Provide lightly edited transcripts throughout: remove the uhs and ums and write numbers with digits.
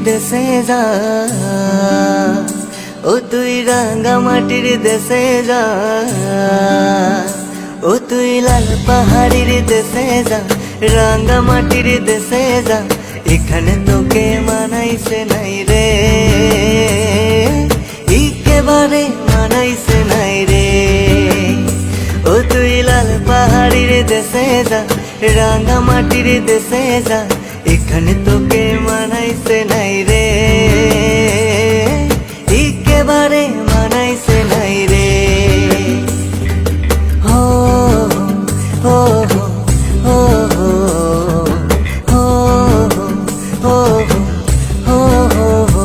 দেশে যা, ও তুই রাঙ্গামাটির দেশে যা, ও তুই লাল পাহাড়ির দেশে যা, রাঙ্গামাটির দেশে যা, এখানে তোকে মানাইছে নাই রে, একেবারে মানাইছে নাই রে। ও তুই লাল পাহাড়ির দেশে যা, রাঙ্গামাটির দেশে যা, এখানে তোকে মানাইছে নাই রে, একেবারে মানাইছে নাই রে। হো হো হো হো হো হো হো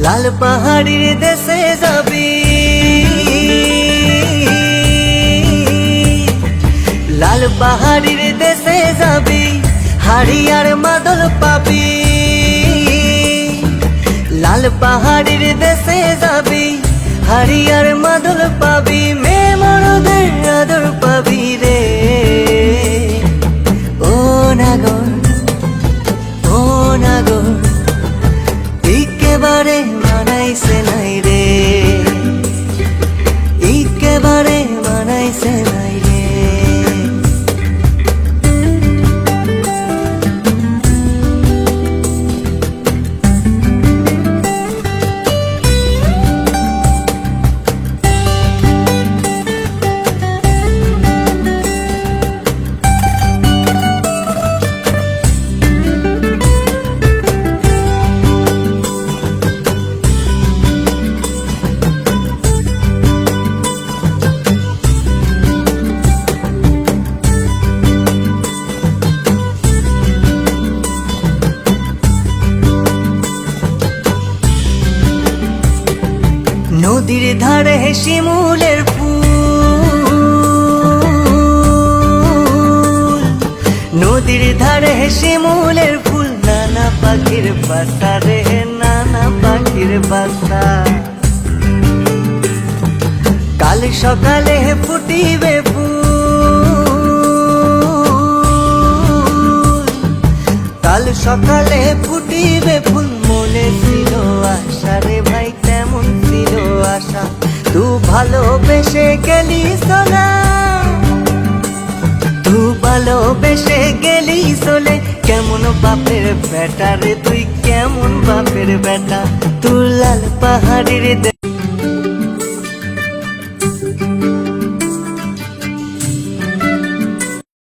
লাল পাহাড়ির দেশে যাবি, লাল পাহাড়ির দেশে যাবি, হাড়িয়ার মাদল পাবি। লাল পাহাড়ির দেশে যাবি, হাড়িয়ার মাদল পাবি, মেয়ে মরদের আদর পাবি রে। ও নাগর, ও নাগর, একেবারে মানাইছে নাই রে, একেবারে মানাইছে নাই রে। নদীর ধারে শিমুলের ফুল, নদীর ধারে শিমুলের ফুল, নানা পাখির বাসা রে, নানা পাখির বাসা। কাল সকালে ফুটিবে ফুল, কাল সকালে ফুটিবে ফুল, মনে ছিল আশা রে ভাই, কেমন ছিল আশা, তু ভালোবেসে গেলি সোনা, তু ভালোবেসে গেলি চলে, কেমন বাপের বেটা রে তুই, কেমন বাপের বেটা। তুই লাল পাহাড়ির